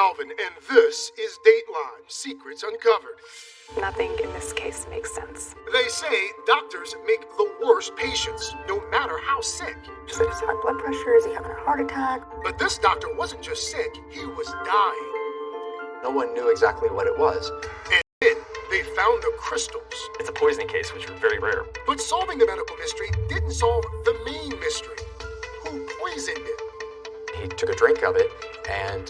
Alvin, and this is Dateline, Secrets Uncovered. Nothing in this case makes sense. They say doctors make the worst patients, no matter how sick. Is it his high blood pressure? Is he having a heart attack? But this doctor wasn't just sick, he was dying. No one knew exactly what it was. And then they found the crystals. It's a poisoning case, which is very rare. But solving the medical mystery didn't solve the main mystery. Who poisoned it? He took a drink of it and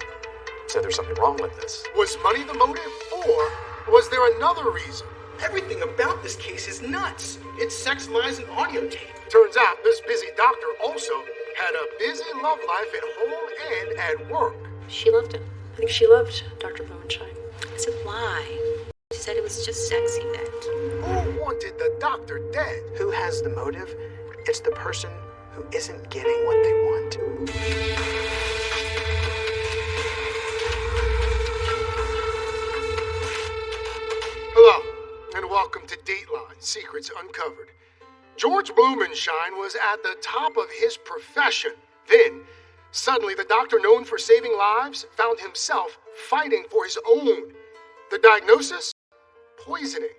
said there's something wrong with this. Was money the motive, or was there another reason? Everything about this case is nuts. It's sex, lies, and audio tape. Turns out this busy doctor also had a busy love life at home and at work. She loved him. I think she loved Dr. Blumenschein. I said, why? She said it was just sex he meant. Who wanted the doctor dead? Who has the motive? It's the person who isn't getting what they want. Hello, and welcome to Dateline, Secrets Uncovered. George Blumenschein was at the top of his profession. Then, suddenly, the doctor known for saving lives found himself fighting for his own. The diagnosis? Poisoning.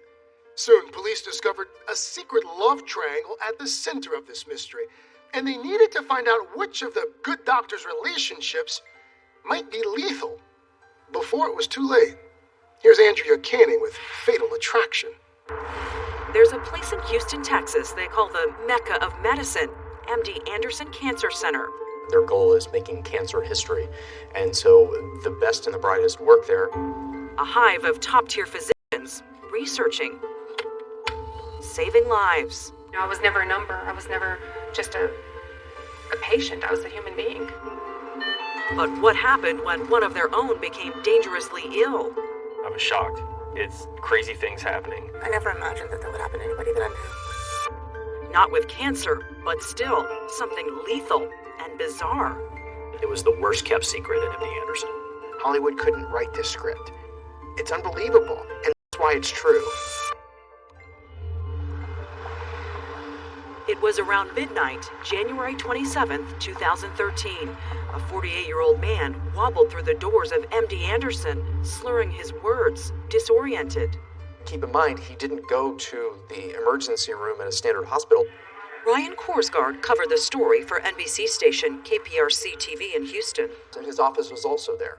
Soon, police discovered a secret love triangle at the center of this mystery, and they needed to find out which of the good doctor's relationships might be lethal before it was too late. Here's Andrea Canning with Fatal Attraction. There's a place in Houston, Texas they call the Mecca of Medicine, MD Anderson Cancer Center. Their goal is making cancer history, and so the best and the brightest work there. A hive of top-tier physicians researching, saving lives. I was never a number. I was never just a patient. I was a human being. But what happened when one of their own became dangerously ill? I was shocked. It's crazy things happening. I never imagined that would happen to anybody that I knew. Not with cancer, but still something lethal and bizarre. It was the worst kept secret at MD Anderson. Hollywood couldn't write this script. It's unbelievable, and that's why it's true. It was around midnight, January 27th, 2013. A 48-year-old man wobbled through the doors of MD Anderson, slurring his words, disoriented. Keep in mind, he didn't go to the emergency room at a standard hospital. Ryan Korsgaard covered the story for NBC station KPRC TV in Houston. And his office was also there.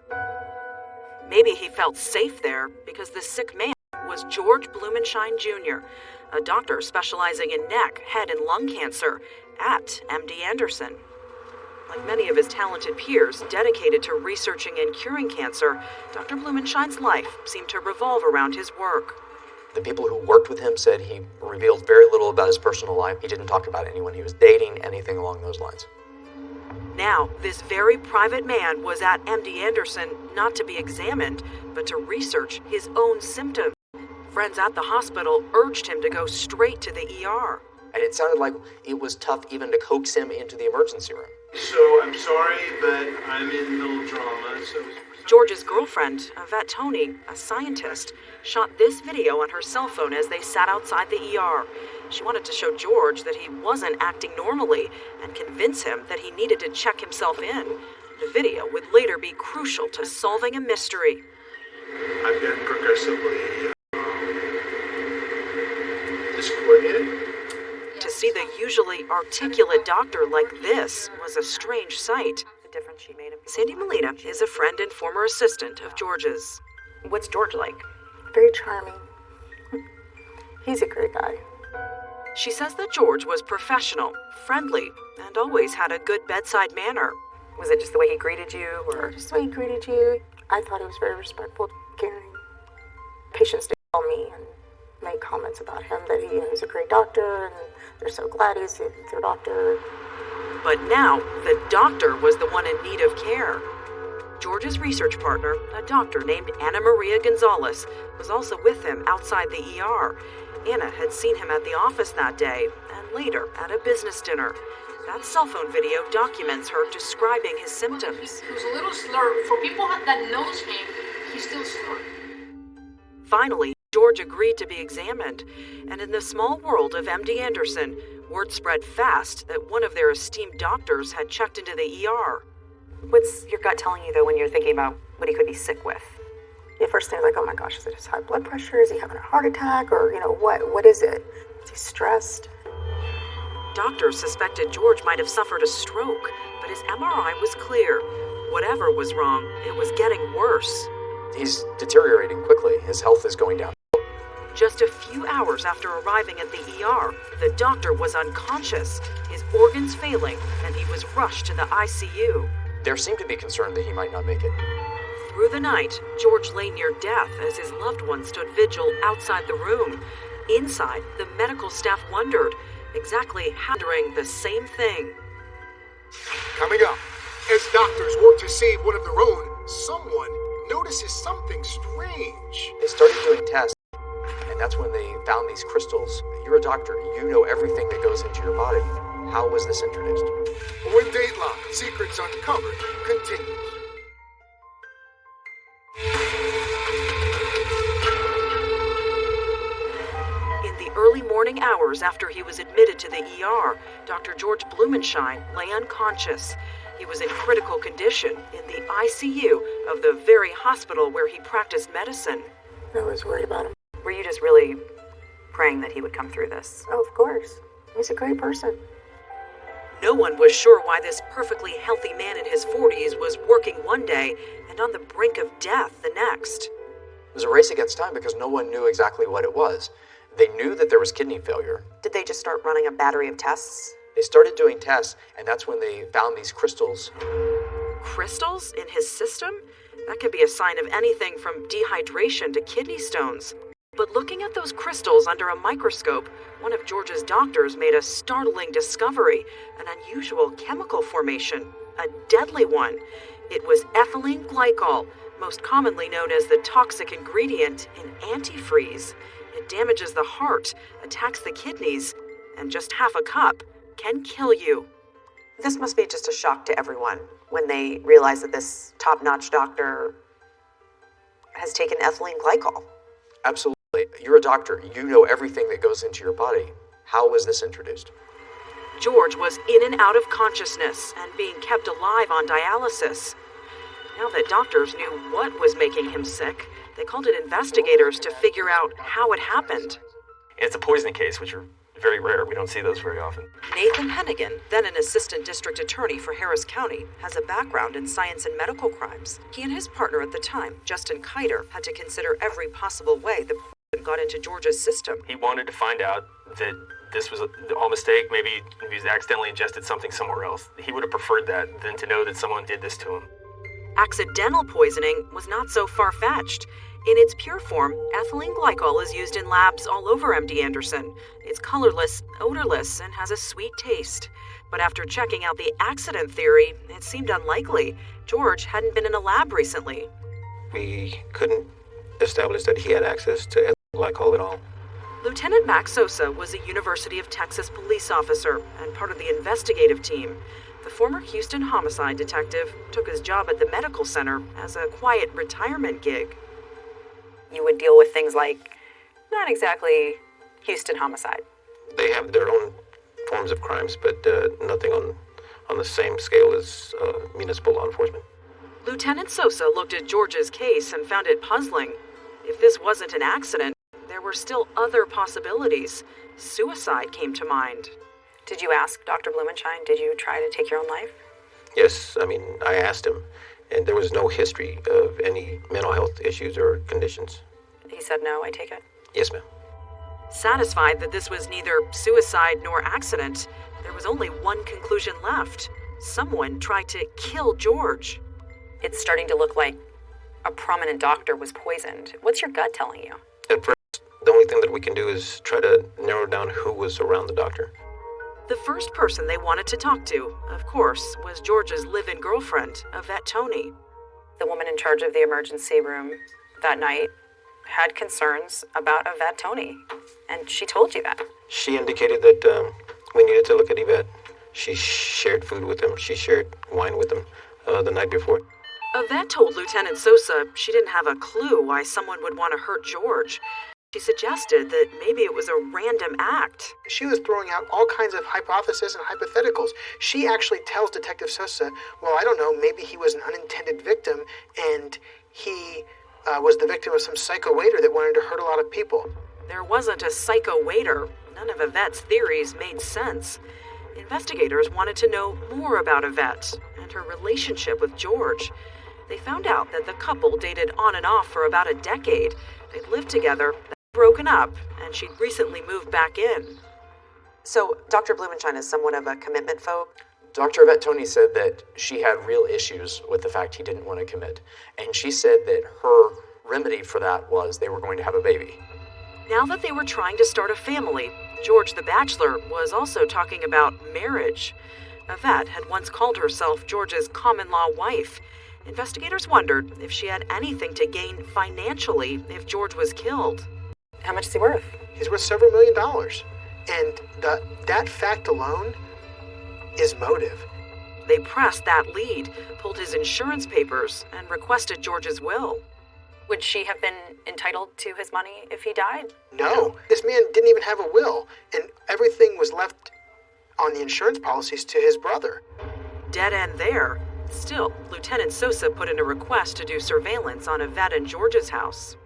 Maybe he felt safe there because the sick man was George Blumenschein Jr., a doctor specializing in neck, head, and lung cancer at MD Anderson. Like many of his talented peers dedicated to researching and curing cancer, Dr. Blumenschein's life seemed to revolve around his work. The people who worked with him said he revealed very little about his personal life. He didn't talk about anyone he was dating, anything along those lines. Now, this very private man was at MD Anderson not to be examined, but to research his own symptoms. Friends at the hospital urged him to go straight to the ER. And it sounded like it was tough even to coax him into the emergency room. So I'm sorry, but I'm in melodrama, so... George's girlfriend, Yvette Tony, a scientist, shot this video on her cell phone as they sat outside the ER. She wanted to show George that he wasn't acting normally and convince him that he needed to check himself in. The video would later be crucial to solving a mystery. I've been progressively discoordinated. To see the usually articulate doctor like this was a strange sight. The difference she made him. Sandy Molina is a friend and former assistant of George's. What's George like? Very charming. He's a great guy. She says that George was professional, friendly, and always had a good bedside manner. Was it just the way he greeted you, or just the way he greeted you? I thought he was very respectful, caring. Patients did call me and make comments about him, that he's a great doctor, and they're so glad he's their doctor. But now, the doctor was the one in need of care. George's research partner, a doctor named Anna Maria Gonzalez, was also with him outside the ER. Anna had seen him at the office that day, and later at a business dinner. That cell phone video documents her describing his symptoms. He was a little slurred. For people that knows him, he's still slurred. Finally, George agreed to be examined, and in the small world of MD Anderson, word spread fast that one of their esteemed doctors had checked into the ER. What's your gut telling you, though, when you're thinking about what he could be sick with? The first thing is like, oh my gosh, is it his high blood pressure? Is he having a heart attack? Or, what is it? Is he stressed? Doctors suspected George might have suffered a stroke, but his MRI was clear. Whatever was wrong, it was getting worse. He's deteriorating quickly. His health is going down. Just a few hours after arriving at the ER, the doctor was unconscious, his organs failing, and he was rushed to the ICU. There seemed to be concern that he might not make it. Through the night, George lay near death as his loved one stood vigil outside the room. Inside, the medical staff wondered, exactly doing the same thing. Coming up, as doctors work to save one of their own, someone notices something strange. They started doing tests, and that's when they found these crystals. You're a doctor. You know everything that goes into your body. How was this introduced? When Dateline, Secrets Uncovered, continues. In the early morning hours after he was admitted to the ER, Dr. George Blumenshine lay unconscious. He was in critical condition in the ICU of the very hospital where he practiced medicine. I was worried about him. Were you just really praying that he would come through this? Oh, of course. He's a great person. No one was sure why this perfectly healthy man in his 40s was working one day and on the brink of death the next. It was a race against time because no one knew exactly what it was. They knew that there was kidney failure. Did they just start running a battery of tests? They started doing tests, and that's when they found these crystals. Crystals in his system? That could be a sign of anything from dehydration to kidney stones. But looking at those crystals under a microscope, one of George's doctors made a startling discovery, an unusual chemical formation, a deadly one. It was ethylene glycol, most commonly known as the toxic ingredient in antifreeze. It damages the heart, attacks the kidneys, and just half a cup can kill you. This must be just a shock to everyone when they realize that this top-notch doctor has taken ethylene glycol. Absolutely. You're a doctor. You know everything that goes into your body. How was this introduced? George was in and out of consciousness and being kept alive on dialysis. Now that doctors knew what was making him sick, they called in investigators to figure out how it happened. It's a poisoning case, which are very rare. We don't see those very often. Nathan Hennigan, then an assistant district attorney for Harris County, has a background in science and medical crimes. He and his partner at the time, Justin Kiter, had to consider every possible way the poison got into George's system. He wanted to find out that this was all mistake. Maybe he's accidentally ingested something somewhere else. He would have preferred that than to know that someone did this to him. Accidental poisoning was not so far-fetched. In its pure form, ethylene glycol is used in labs all over MD Anderson. It's colorless, odorless, and has a sweet taste. But after checking out the accident theory, it seemed unlikely. George hadn't been in a lab recently. We couldn't establish that he had access to ethylene glycol at all. Lieutenant Max Sosa was a University of Texas police officer and part of the investigative team. The former Houston homicide detective took his job at the medical center as a quiet retirement gig. You would deal with things like, not exactly Houston homicide. They have their own forms of crimes, but nothing on the same scale as municipal law enforcement. Lieutenant Sosa looked at George's case and found it puzzling. If this wasn't an accident, there were still other possibilities. Suicide came to mind. Did you ask Dr. Blumenshine, did you try to take your own life? Yes, I asked him, and there was no history of any mental health issues or conditions. He said no, I take it? Yes, ma'am. Satisfied that this was neither suicide nor accident, there was only one conclusion left. Someone tried to kill George. It's starting to look like a prominent doctor was poisoned. What's your gut telling you? At first, the only thing that we can do is try to narrow down who was around the doctor. The first person they wanted to talk to, of course, was George's live-in girlfriend, Yvette Tony. The woman in charge of the emergency room that night had concerns about Yvette Tony, and she told you that. She indicated that we needed to look at Yvette. She shared food with him. She shared wine with him the night before. Yvette told Lieutenant Sosa she didn't have a clue why someone would want to hurt George. She suggested that maybe it was a random act. She was throwing out all kinds of hypotheses and hypotheticals. She actually tells Detective Sosa, well, I don't know, maybe he was an unintended victim and he was the victim of some psycho waiter that wanted to hurt a lot of people. There wasn't a psycho waiter. None of Yvette's theories made sense. Investigators wanted to know more about Yvette and her relationship with George. They found out that the couple dated on and off for about a decade. They'd lived together, broken up, and she'd recently moved back in. So, Dr. Blumenshine is somewhat of a commitment phobe? Dr. Yvette Tony said that she had real issues with the fact he didn't want to commit. And she said that her remedy for that was they were going to have a baby. Now that they were trying to start a family, George the Bachelor was also talking about marriage. Yvette had once called herself George's common-law wife. Investigators wondered if she had anything to gain financially if George was killed. How much is he worth? He's worth several $1 million. And that fact alone is motive. They pressed that lead, pulled his insurance papers, and requested George's will. Would she have been entitled to his money if he died? No, this man didn't even have a will, and everything was left on the insurance policies to his brother. Dead end there. Still, Lieutenant Sosa put in a request to do surveillance on Yvette and George's house.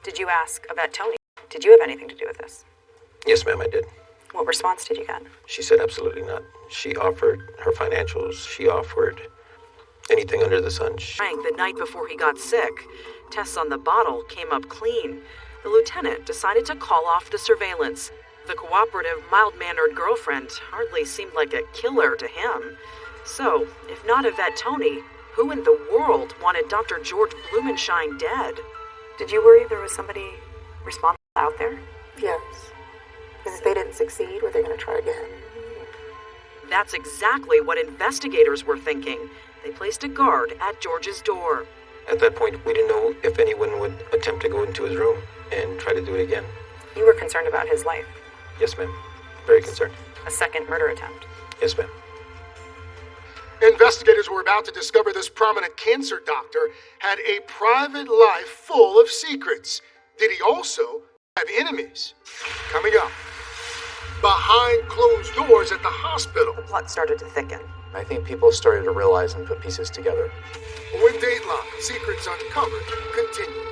Did you ask Yvette Tony? Did you have anything to do with this? Yes, ma'am, I did. What response did you get? She said absolutely not. She offered her financials. She offered anything under the sun. Drank the night before he got sick. Tests on the bottle came up clean. The lieutenant decided to call off the surveillance. The cooperative, mild-mannered girlfriend hardly seemed like a killer to him. So, if not Yvette Tony, who in the world wanted Dr. George Blumenshine dead? Did you worry there was somebody responsible out there? Yes. Because if they didn't succeed, were they going to try again? That's exactly what investigators were thinking. They placed a guard at George's door. At that point, we didn't know if anyone would attempt to go into his room and try to do it again. You were concerned about his life. Yes, ma'am. Very concerned. A second murder attempt. Yes, ma'am. Investigators were about to discover this prominent cancer doctor had a private life full of secrets. Did he also have enemies? Coming up, behind closed doors at the hospital. The plot started to thicken. I think people started to realize and put pieces together. When Dateline Secrets Uncovered continues.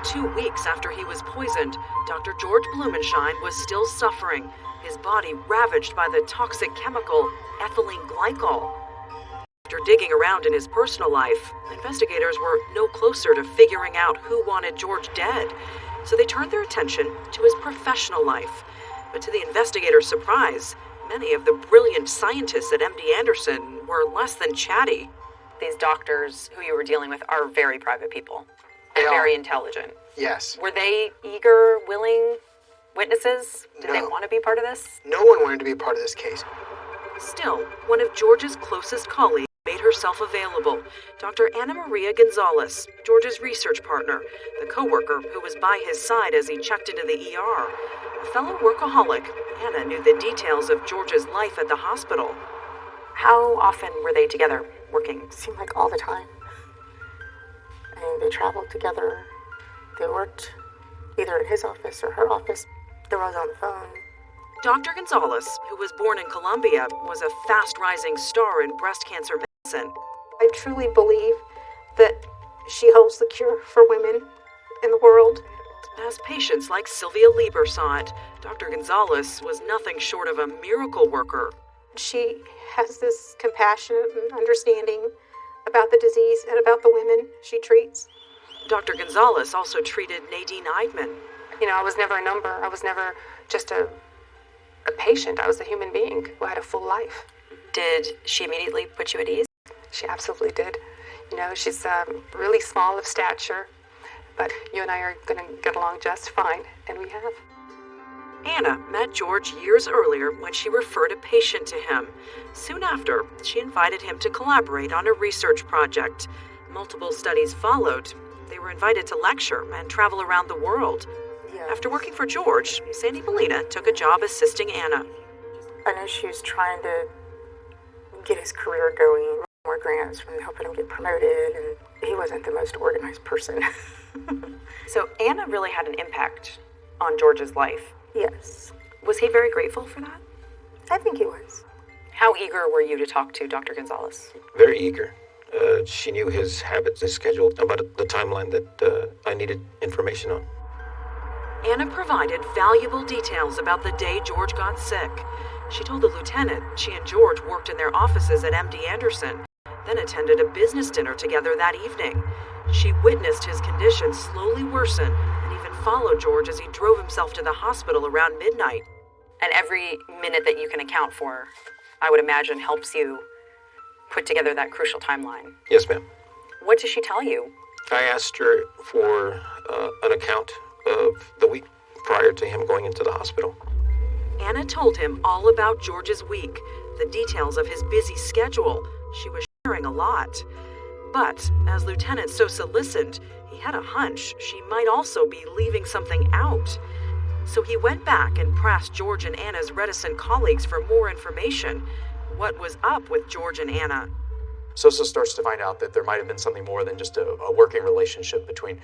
2 weeks after he was poisoned, Dr. George Blumenshine was still suffering, his body ravaged by the toxic chemical ethylene glycol. After digging around in his personal life, investigators were no closer to figuring out who wanted George dead, so they turned their attention to his professional life. But to the investigators' surprise, many of the brilliant scientists at MD Anderson were less than chatty. These doctors who you were dealing with are very private people. They And are. very intelligent. Yes. Were they eager, willing witnesses? Did they No. want to be part of this? No one wanted to be a part of this case. Still, one of George's closest colleagues made herself available. Dr. Anna Maria Gonzalez, George's research partner, the coworker who was by his side as he checked into the ER. A fellow workaholic, Anna knew the details of George's life at the hospital. How often were they together working? Seemed like all the time. I mean, they traveled together. They worked either at his office or her office. They were always on the phone. Dr. Gonzalez, who was born in Colombia, was a fast-rising star in breast cancer medicine. I truly believe that she holds the cure for women in the world. As patients like Sylvia Lieber saw it, Dr. Gonzalez was nothing short of a miracle worker. She has this compassion and understanding about the disease and about the women she treats. Dr. Gonzalez also treated Nadine Eidman. You know, I was never a number. I was never just a patient. I was a human being who had a full life. Did she immediately put you at ease? She absolutely did. You know, she's really small of stature, but you and I are going to get along just fine, and we have. Anna met George years earlier when she referred a patient to him. Soon after, she invited him to collaborate on a research project. Multiple studies followed. They were invited to lecture and travel around the world. Yeah. After working for George, Sandy Molina took a job assisting Anna. I know she was trying to get his career going. grants from helping him get promoted, and he wasn't the most organized person. So Anna really had an impact on George's life. Yes. Was he very grateful for that? I think he was. How eager were you to talk to Dr. Gonzalez? Very eager. She knew his habits, his schedule, about the timeline that I needed information on. Anna provided valuable details about the day George got sick. She told the lieutenant she and George worked in their offices at MD Anderson, then attended a business dinner together that evening. She witnessed his condition slowly worsen and even followed George as he drove himself to the hospital around midnight. And every minute that you can account for, I would imagine, helps you put together that crucial timeline. Yes, ma'am. What did she tell you? I asked her for an account of the week prior to him going into the hospital. Anna told him all about George's week, the details of his busy schedule. She was sharing a lot. But as Lieutenant Sosa listened, he had a hunch she might also be leaving something out. So he went back and pressed George and Anna's reticent colleagues for more information. What was up with George and Anna? Sosa starts to find out that there might have been something more than just a working relationship between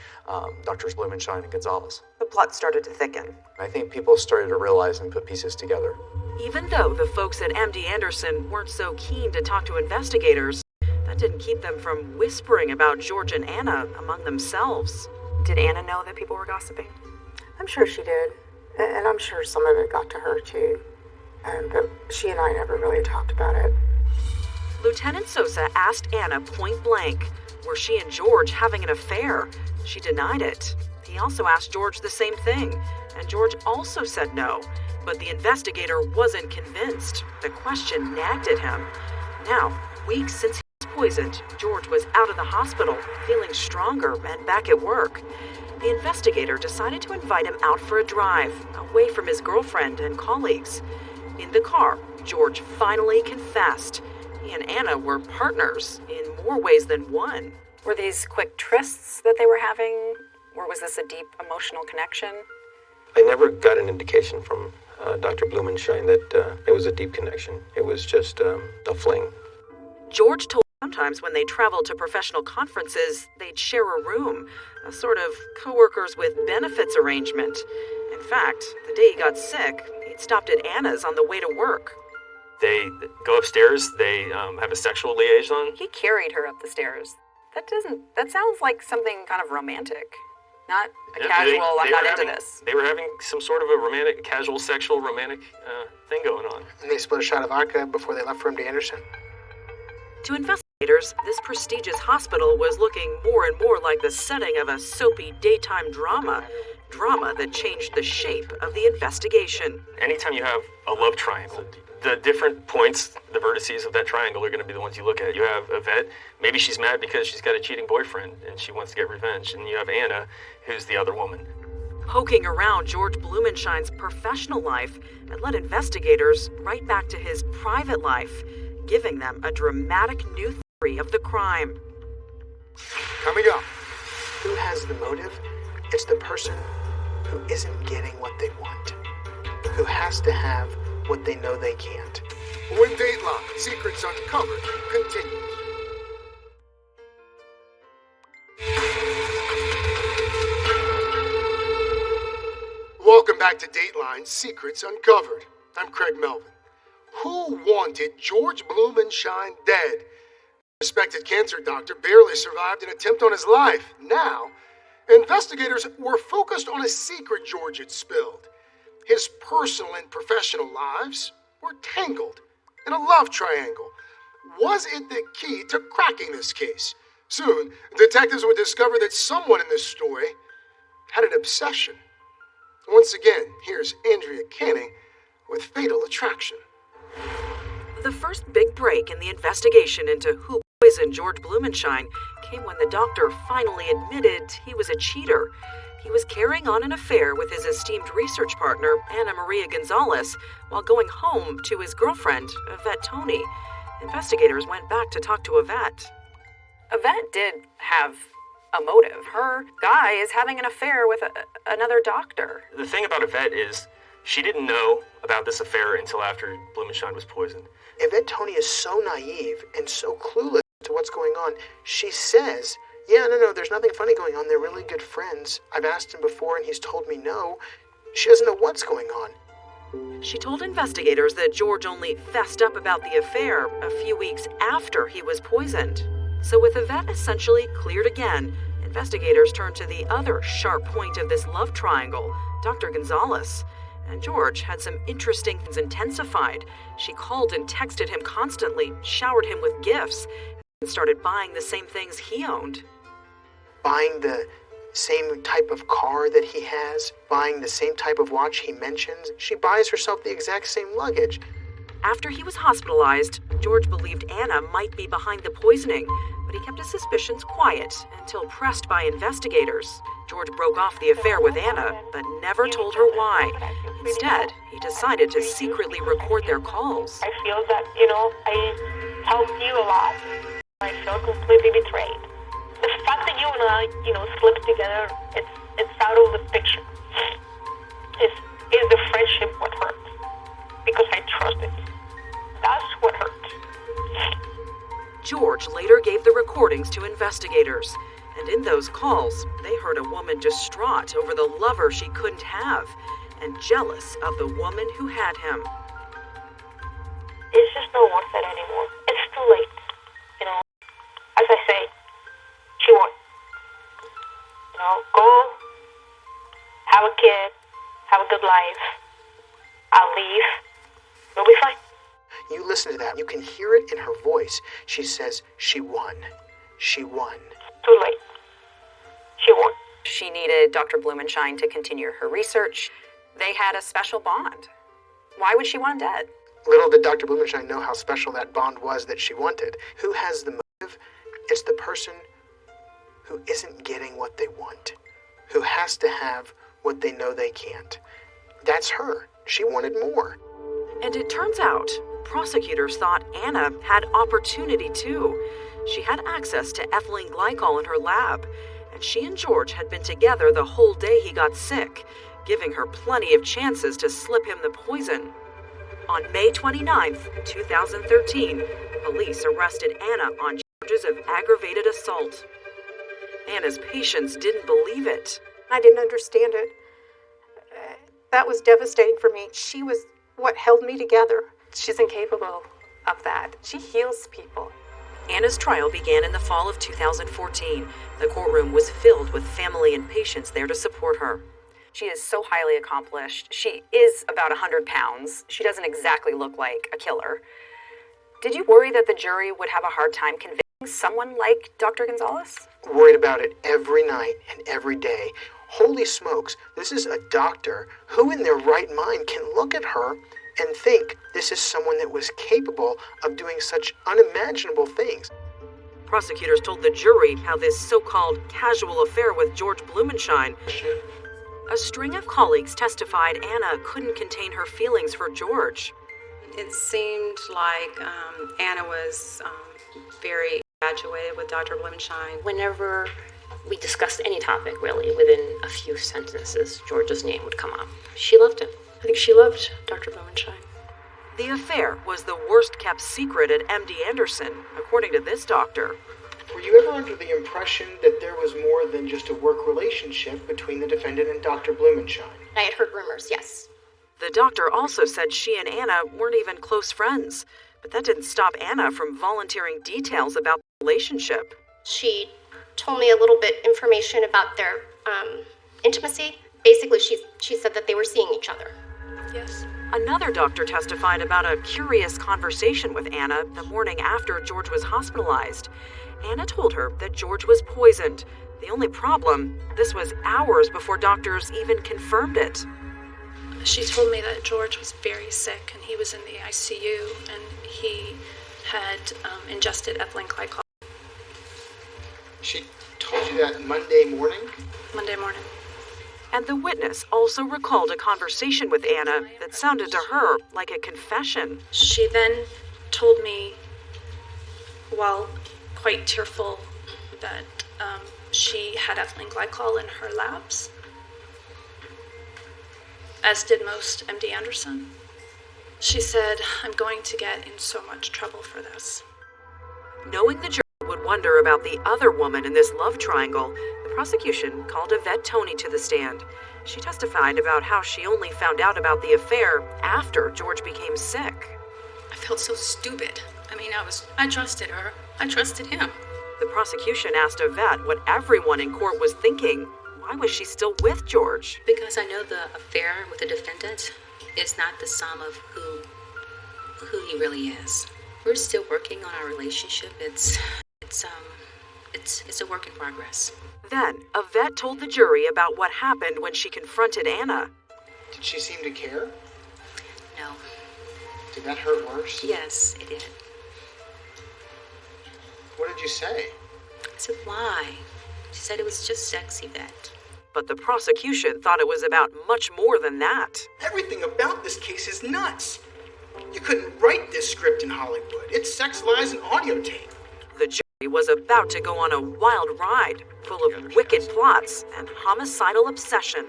Drs. Blumenshine and Gonzalez. The plot started to thicken. I think people started to realize and put pieces together. Even though the folks at MD Anderson weren't so keen to talk to investigators, that didn't keep them from whispering about George and Anna among themselves. Did Anna know that people were gossiping? I'm sure she did. And I'm sure some of it got to her, too. But she and I never really talked about it. Lieutenant Sosa asked Anna point blank, were she and George having an affair? She denied it. He also asked George the same thing, and George also said no. But the investigator wasn't convinced. The question nagged at him. Now, weeks since he was poisoned, George was out of the hospital, feeling stronger and back at work. The investigator decided to invite him out for a drive, away from his girlfriend and colleagues. In the car, George finally confessed. He and Anna were partners in more ways than one. Were these quick trysts that they were having, or was this a deep emotional connection? I never got an indication from Dr. Blumenshine that it was a deep connection. It was just a fling. George told sometimes when they traveled to professional conferences, they'd share a room, a sort of co-workers with benefits arrangement. In fact, the day he got sick, he'd stopped at Anna's on the way to work. They go upstairs, they have a sexual liaison. He carried her up the stairs. That sounds like something kind of romantic. Not a casual, I'm not into this. They were having some sort of a romantic, casual, sexual, romantic thing going on. And they split a shot of vodka before they left for MD Anderson. To investigators, this prestigious hospital was looking more and more like the setting of a soapy daytime drama that changed the shape of the investigation. Anytime you have a love triangle, the different points, the vertices of that triangle are going to be the ones you look at. You have Yvette, maybe she's mad because she's got a cheating boyfriend and she wants to get revenge. And you have Anna, who's the other woman. Poking around George Blumenshine's professional life and led investigators right back to his private life, giving them a dramatic new theory of the crime. Coming up. Who has the motive? It's the person who isn't getting what they want, who has to have what they know they can't. When Dateline Secrets Uncovered continues. Welcome back to Dateline Secrets Uncovered. I'm Craig Melvin. Who wanted George Blumenshine dead? A respected cancer doctor barely survived an attempt on his life. Now, investigators were focused on a secret George had spilled. His personal and professional lives were tangled in a love triangle. Was it the key to cracking this case? Soon, detectives would discover that someone in this story had an obsession. Once again, here's Andrea Canning with Fatal Attraction. The first big break in the investigation into who poisoned George Blumenshine came when the doctor finally admitted he was a cheater. He was carrying on an affair with his esteemed research partner, Anna Maria Gonzalez, while going home to his girlfriend, Yvette Tony. Investigators went back to talk to Yvette. Yvette did have a motive. Her guy is having an affair with another doctor. The thing about Yvette is she didn't know about this affair until after Blumenshine was poisoned. Yvette Tony is so naive and so clueless to what what's going on. She says, yeah, no, there's nothing funny going on. They're really good friends. I've asked him before and he's told me no. She doesn't know what's going on. She told investigators that George only fessed up about the affair a few weeks after he was poisoned. So with Yvette essentially cleared again, investigators turned to the other sharp point of this love triangle, Dr. Gonzalez. And George had some interesting things intensified. She called and texted him constantly, showered him with gifts, and started buying the same things he owned. Buying the same type of car that he has, buying the same type of watch he mentions. She buys herself the exact same luggage. After he was hospitalized, George believed Anna might be behind the poisoning, but he kept his suspicions quiet until pressed by investigators. George broke off the affair with Anna, but never told her why. Instead, he decided to secretly record their calls. I feel that, I helped you a lot. I feel completely betrayed. The fact that you and I, slipped together, it's out of the picture. Is the friendship what hurts? Because I trusted you. That's what hurts. George later gave the recordings to investigators, and in those calls, they heard a woman distraught over the lover she couldn't have, and jealous of the woman who had him. It's just not worth it anymore. It's too late. As I say, she won. Go, have a kid, have a good life. I'll leave. We'll be fine. You listen to that. You can hear it in her voice. She says she won. She won. Too late. She won. She needed Dr. Blumenshine to continue her research. They had a special bond. Why would she want him dead? Little did Dr. Blumenshine know how special that bond was that she wanted. Who has the motive? It's the person who isn't getting what they want, who has to have what they know they can't. That's her. She wanted more. And it turns out, prosecutors thought Anna had opportunity too. She had access to ethylene glycol in her lab, and she and George had been together the whole day he got sick, giving her plenty of chances to slip him the poison. On May 29th, 2013, police arrested Anna on charges of aggravated assault. Anna's patients didn't believe it. I didn't understand it. That was devastating for me. She was what held me together. She's incapable of that. She heals people. Anna's trial began in the fall of 2014. The courtroom was filled with family and patients there to support her. She is so highly accomplished. She is about 100 pounds. She doesn't exactly look like a killer. Did you worry that the jury would have a hard time convicting someone like Dr. Gonzalez? Worried about it every night and every day. Holy smokes, this is a doctor. Who in their right mind can look at her and think this is someone that was capable of doing such unimaginable things? Prosecutors told the jury how this so-called casual affair with George Blumenshine. A string of colleagues testified Anna couldn't contain her feelings for George. It seemed like Anna was very infatuated with Dr. Blumenshine. Whenever we discussed any topic, really, within a few sentences, George's name would come up. She loved him. I think she loved Dr. Blumenshine. The affair was the worst-kept secret at MD Anderson, according to this doctor. Were you ever under the impression that there was more than just a work relationship between the defendant and Dr. Blumenshine? I had heard rumors, yes. The doctor also said she and Anna weren't even close friends, but that didn't stop Anna from volunteering details about the relationship. She told me a little bit information about their intimacy. Basically, she said that they were seeing each other. Yes. Another doctor testified about a curious conversation with Anna the morning after George was hospitalized. Anna told her that George was poisoned. The only problem, this was hours before doctors even confirmed it. She told me that George was very sick and he was in the ICU and he had ingested ethylene glycol. She told you that Monday morning? Monday morning. And the witness also recalled a conversation with Anna that sounded to her like a confession. She then told me, while quite tearful, that she had ethylene glycol in her labs, as did most MD Anderson. She said, "I'm going to get in so much trouble for this." Knowing the jury would wonder about the other woman in this love triangle, the prosecution called Yvette Toney to the stand. She testified about how she only found out about the affair after George became sick. I felt so stupid. I trusted her. I trusted him. The prosecution asked Yvette what everyone in court was thinking. Why was she still with George? Because I know the affair with the defendant is not the sum of who he really is. We're still working on our relationship. It's a work in progress. Then, Yvette told the jury about what happened when she confronted Anna. Did she seem to care? No. Did that hurt worse? Yes, it did. What did you say? I said, why? She said it was just sex, Yvette. But the prosecution thought it was about much more than that. Everything about this case is nuts. You couldn't write this script in Hollywood. It's sex, lies, and audio tape. The jury was about to go on a wild ride, full of wicked plots and homicidal obsession.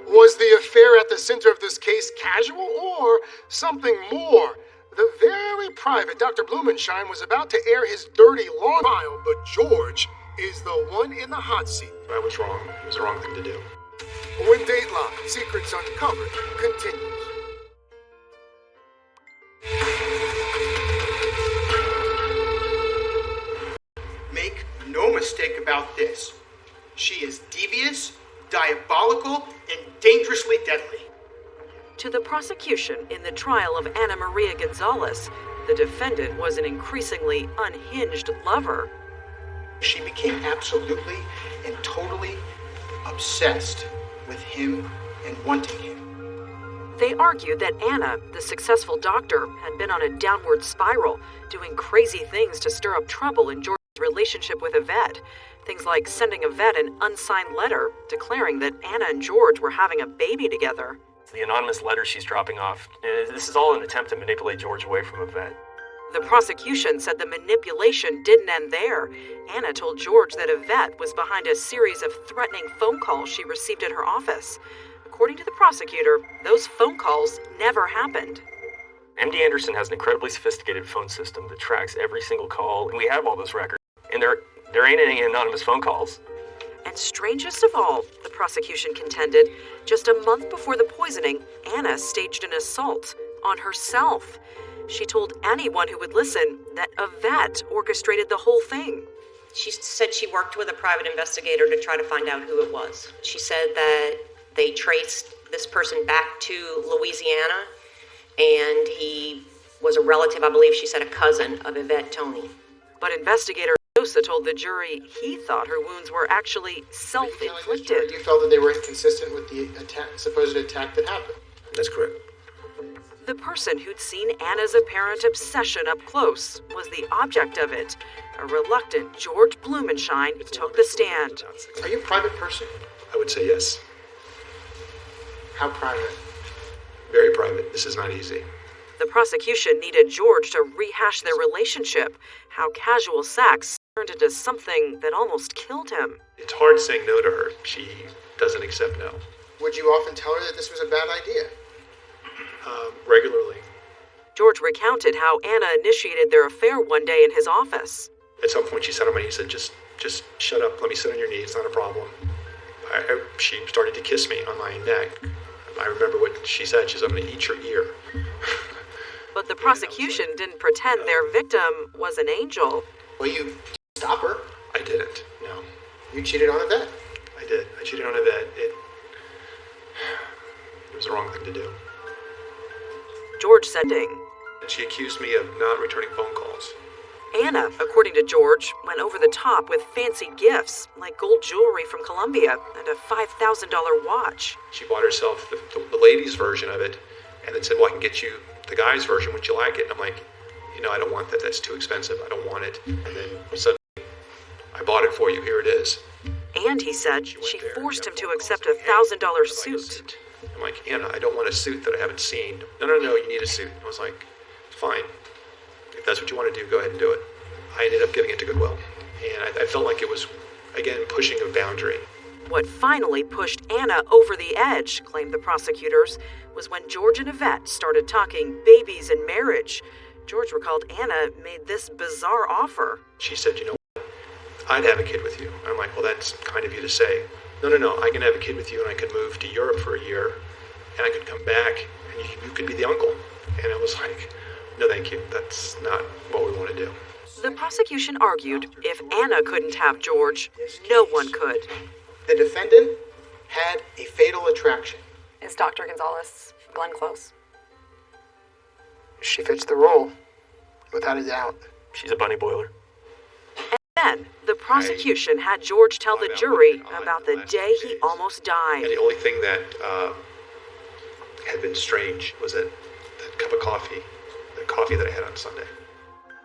Was the affair at the center of this case casual or something more? The very private Dr. Blumenshine was about to air his dirty long file, but George is the one in the hot seat. I was wrong. It was the wrong thing to do. When Dateline, Secrets Uncovered, continues. Make no mistake about this. She is devious, diabolical, and dangerously deadly. To the prosecution in the trial of Ana Maria Gonzalez, the defendant was an increasingly unhinged lover. She became absolutely and totally obsessed with him and wanting him. They argued that Anna, the successful doctor, had been on a downward spiral, doing crazy things to stir up trouble in George's relationship with Yvette. Things like sending Yvette an unsigned letter declaring that Anna and George were having a baby together. The anonymous letter she's dropping off, this is all an attempt to manipulate George away from Yvette. The prosecution said the manipulation didn't end there. Anna told George that Yvette was behind a series of threatening phone calls she received at her office. According to the prosecutor, those phone calls never happened. MD Anderson has an incredibly sophisticated phone system that tracks every single call, and we have all those records. And there ain't any anonymous phone calls. And strangest of all, the prosecution contended, just a month before the poisoning, Anna staged an assault on herself. She told anyone who would listen that Yvette orchestrated the whole thing. She said she worked with a private investigator to try to find out who it was. She said that they traced this person back to Louisiana, and he was a relative, I believe she said a cousin of Yvette Toney. But investigator Sosa told the jury he thought her wounds were actually self-inflicted. You felt that they were inconsistent with the supposed attack that happened. That's correct. The person who'd seen Anna's apparent obsession up close was the object of it. A reluctant George Blumenshine took the stand. Are you a private person? I would say yes. How private? Very private. This is not easy. The prosecution needed George to rehash their relationship, how casual sex turned into something that almost killed him. It's hard saying no to her. She doesn't accept no. Would you often tell her that this was a bad idea? Regularly. George recounted how Anna initiated their affair one day in his office. At some point she sat on my knee and said, just shut up, let me sit on your knee, it's not a problem. She started to kiss me on my neck. I remember what she said, she said, I'm going to eat your ear. But the prosecution didn't pretend their victim was an angel. Well, you stop her. I didn't, no. You cheated on Yvette. I did. I cheated on Yvette. It was the wrong thing to do. George said, She accused me of not returning phone calls. Anna, according to George, went over the top with fancy gifts, like gold jewelry from Colombia and a $5,000 watch. She bought herself the ladies' version of it, and then said, well, I can get you the guys' version, would you like it? And I'm like, I don't want that, that's too expensive, I don't want it. And then suddenly, I bought it for you, here it is. And he said she forced him to accept a $1,000 suit. I'm like, Anna, I don't want a suit that I haven't seen. No, you need a suit. I was like, fine. If that's what you want to do, go ahead and do it. I ended up giving it to Goodwill. And I felt like it was, again, pushing a boundary. What finally pushed Anna over the edge, claimed the prosecutors, was when George and Yvette started talking babies and marriage. George recalled Anna made this bizarre offer. She said, you know what? I'd have a kid with you. I'm like, well, that's kind of you to say. No, I can have a kid with you and I could move to Europe for a year and I could come back and you could be the uncle. And it was like, no, thank you. That's not what we want to do. The prosecution argued if Anna couldn't have George, no one could. The defendant had a fatal attraction. Is Dr. Gonzalez Glenn Close? She fits the role, without a doubt. She's a bunny boiler. Then, the prosecution had George tell the jury about the day he almost died. And the only thing that had been strange was that cup of coffee, the coffee that I had on Sunday.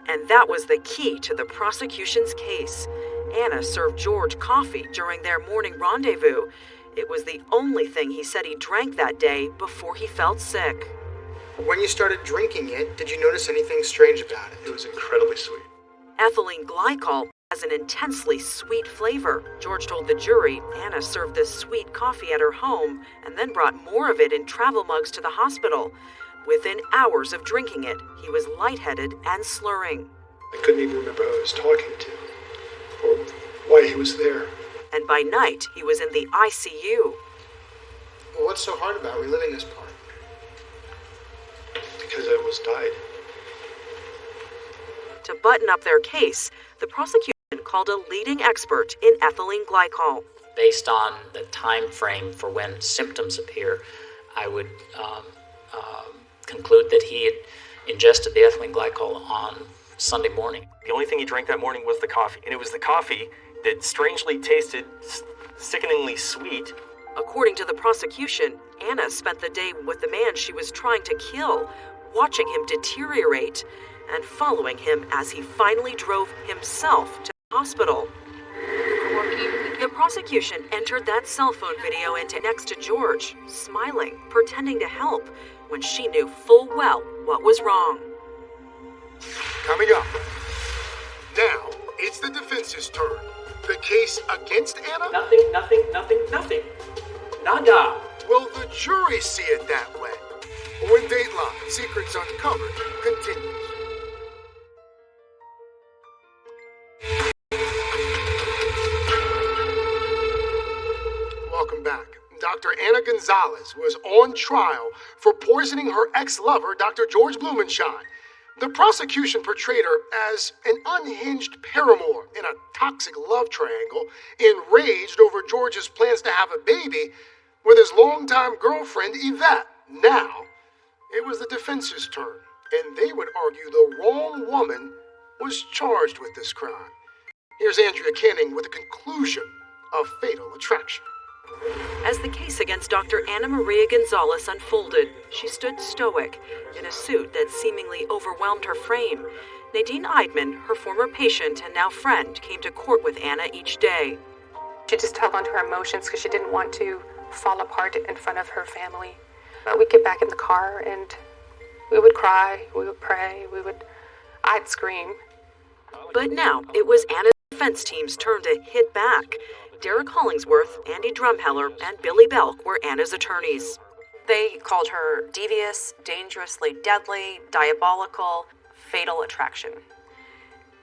And that was the key to the prosecution's case. Anna served George coffee during their morning rendezvous. It was the only thing he said he drank that day before he felt sick. When you started drinking it, did you notice anything strange about it? It was incredibly sweet. Ethylene glycol has an intensely sweet flavor. George told the jury Anna served this sweet coffee at her home and then brought more of it in travel mugs to the hospital. Within hours of drinking it, he was lightheaded and slurring. I couldn't even remember who I was talking to or why he was there. And by night, he was in the ICU. Well, what's so hard about reliving this part? Because I almost died. To button up their case, the prosecution called a leading expert in ethylene glycol. Based on the time frame for when symptoms appear, I would conclude that he had ingested the ethylene glycol on Sunday morning. The only thing he drank that morning was the coffee, and it was the coffee that strangely tasted sickeningly sweet. According to the prosecution, Anna spent the day with the man she was trying to kill, watching him deteriorate and following him as he finally drove himself to the hospital. The prosecution entered that cell phone video into next to George, smiling, pretending to help, when she knew full well what was wrong. Coming up. Now, it's the defense's turn. The case against Anna? Nothing. Nada. Will the jury see it that way? When Dateline, Secrets Uncovered, continues. Welcome back. Dr. Anna Gonzalez was on trial for poisoning her ex-lover, Dr. George Blumenshine. The prosecution portrayed her as an unhinged paramour in a toxic love triangle, enraged over George's plans to have a baby with his longtime girlfriend, Yvette. Now, it was the defense's turn, and they would argue the wrong woman was charged with this crime. Here's Andrea Canning with a conclusion of Fatal Attraction. As the case against Dr. Anna Maria Gonzalez unfolded, she stood stoic, in a suit that seemingly overwhelmed her frame. Nadine Eidman, her former patient and now friend, came to court with Anna each day. She just held on to her emotions because she didn't want to fall apart in front of her family. But we'd get back in the car and we would cry, we would pray, I'd scream. But now it was Anna's defense team's turn to hit back. Derek Hollingsworth, Andy Drumheller, and Billy Belk were Anna's attorneys. They called her devious, dangerously deadly, diabolical, fatal attraction.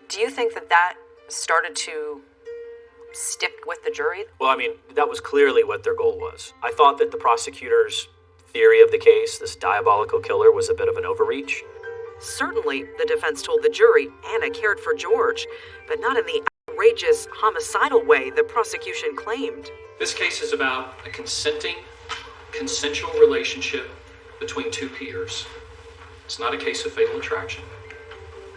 Do you think that started to stick with the jury? Well, I mean, that was clearly what their goal was. I thought that the prosecutor's theory of the case, this diabolical killer, was a bit of an overreach. Certainly, the defense told the jury, Anna cared for George, but not in the outrageous, homicidal way the prosecution claimed. This case is about a consensual relationship between two peers. It's not a case of fatal attraction.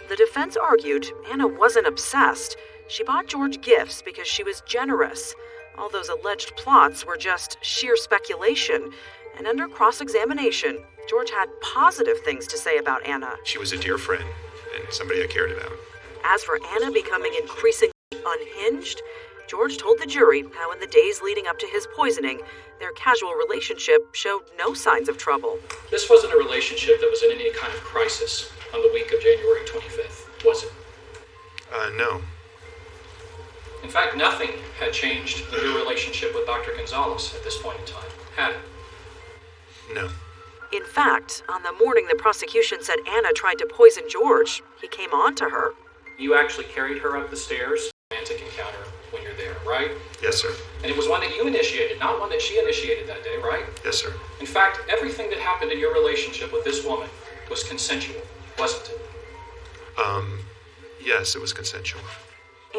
The defense argued Anna wasn't obsessed. She bought George gifts because she was generous. All those alleged plots were just sheer speculation, and under cross-examination, George had positive things to say about Anna. She was a dear friend and somebody I cared about. As for Anna becoming increasingly unhinged, George told the jury how in the days leading up to his poisoning, their casual relationship showed no signs of trouble. This wasn't a relationship that was in any kind of crisis on the week of January 25th, was it? No. In fact, nothing had changed in your relationship with Dr. Gonzalez at this point in time, had it? No. In fact, on the morning the prosecution said Anna tried to poison George, he came on to her. You actually carried her up the stairs and romantic encounter when you're there, right? Yes, sir. And it was one that you initiated, not one that she initiated that day, right? Yes, sir. In fact, everything that happened in your relationship with this woman was consensual, wasn't it? Yes, it was consensual.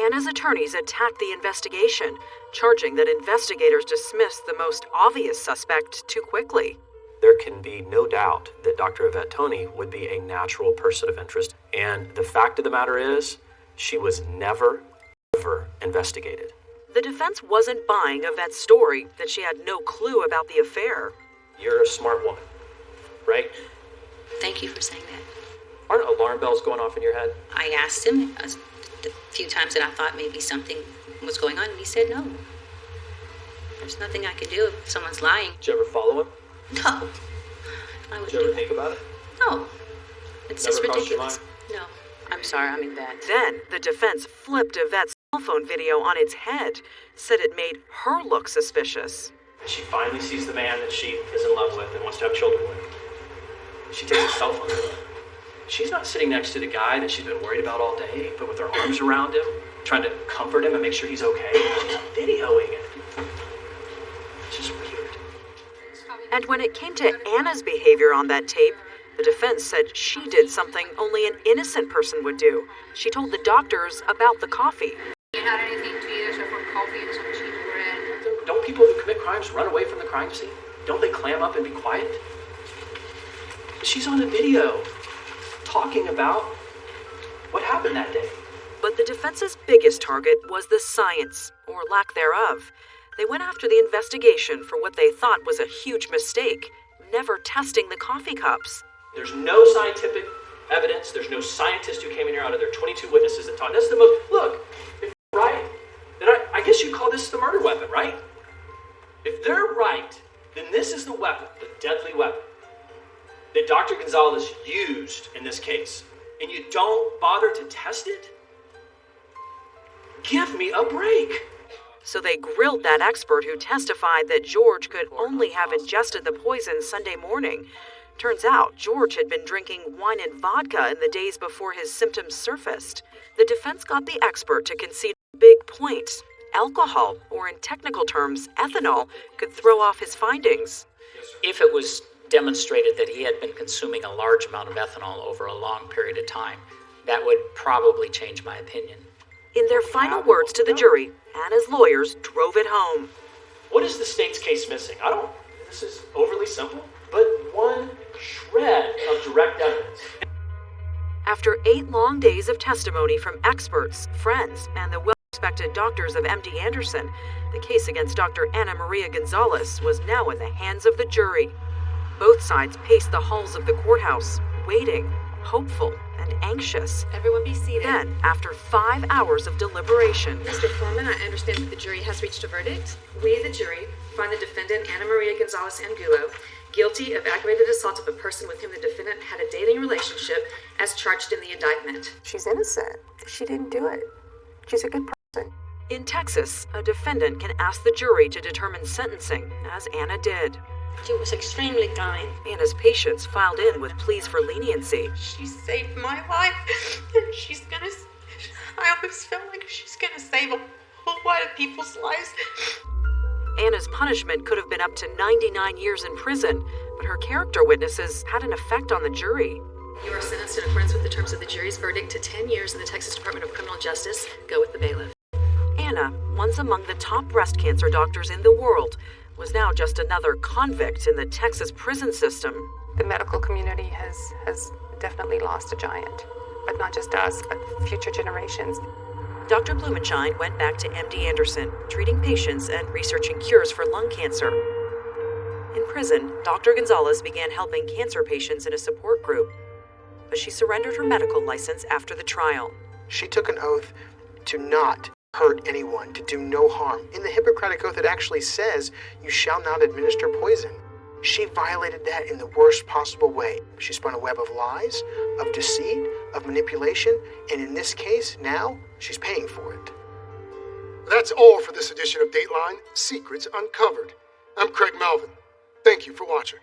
Anna's attorneys attacked the investigation, charging that investigators dismissed the most obvious suspect too quickly. There can be no doubt that Dr. Yvette Toney would be a natural person of interest. And the fact of the matter is, she was never, ever investigated. The defense wasn't buying Yvette's story that she had no clue about the affair. You're a smart woman, right? Thank you for saying that. Aren't alarm bells going off in your head? I asked him a few times that I thought maybe something was going on, and he said no. There's nothing I can do if someone's lying. Did you ever follow him? No. I would Did you ever think about it? No. It's just Never crossed your ridiculous. No. I'm sorry, I mean that. Then the defense flipped Yvette's cell phone video on its head, said it made her look suspicious. She finally sees the man that she is in love with and wants to have children with. She takes his cell phone. She's not sitting next to the guy that she's been worried about all day, but with her arms around him, trying to comfort him and make sure he's okay. She's videoing it. It's just weird. And when it came to Anna's behavior on that tape, the defense said she did something only an innocent person would do. She told the doctors about the coffee. You had anything to eat except for coffee and some cheese bread? Don't people who commit crimes run away from the crime scene? Don't they clam up and be quiet? She's on a video talking about what happened that day. But the defense's biggest target was the science, or lack thereof. They went after the investigation for what they thought was a huge mistake, never testing the coffee cups. There's no scientific evidence. There's no scientist who came in here out of their 22 witnesses that talked. That's the most, look, if they're right, then I guess you call this the murder weapon, right? If they're right, then this is the weapon, the deadly weapon, that Dr. Gonzalez used in this case, and you don't bother to test it? Give me a break. So they grilled that expert who testified that George could only have ingested the poison Sunday morning. Turns out George had been drinking wine and vodka in the days before his symptoms surfaced. The defense got the expert to concede a big point. Alcohol, or in technical terms, ethanol, could throw off his findings. If it was demonstrated that he had been consuming a large amount of ethanol over a long period of time, that would probably change my opinion. In their final words to the jury, Anna's lawyers drove it home. What is the state's case missing? This is overly simple, but one shred of direct evidence. After 8 long days of testimony from experts, friends, and the well-respected doctors of MD Anderson, the case against Dr. Ana Maria Gonzalez was now in the hands of the jury. Both sides paced the halls of the courthouse, waiting, hopeful, and anxious. Everyone be seated. Then, after 5 hours of deliberation, Mr. Foreman, I understand that the jury has reached a verdict. We, the jury, find the defendant, Ana Maria Gonzalez Angulo, guilty of aggravated assault of a person with whom the defendant had a dating relationship as charged in the indictment. She's innocent. She didn't do it. She's a good person. In Texas, a defendant can ask the jury to determine sentencing, as Anna did. She was extremely kind. Anna's patients filed in with pleas for leniency. She saved my life, and I always felt like she's gonna save a whole lot of people's lives. Anna's punishment could have been up to 99 years in prison, but her character witnesses had an effect on the jury. You are sentenced in accordance with the terms of the jury's verdict to 10 years in the Texas Department of Criminal Justice. Go with the bailiff. Anna, once among the top breast cancer doctors in the world, was now just another convict in the Texas prison system. The medical community has definitely lost a giant. But not just us, but future generations. Dr. Blumenshine went back to MD Anderson, treating patients and researching cures for lung cancer. In prison, Dr. Gonzalez began helping cancer patients in a support group. But she surrendered her medical license after the trial. She took an oath to not hurt anyone, to do no harm. In the Hippocratic Oath, it actually says, you shall not administer poison. She violated that in the worst possible way. She spun a web of lies, of deceit, of manipulation, and in this case, now, she's paying for it. That's all for this edition of Dateline, Secrets Uncovered. I'm Craig Melvin. Thank you for watching.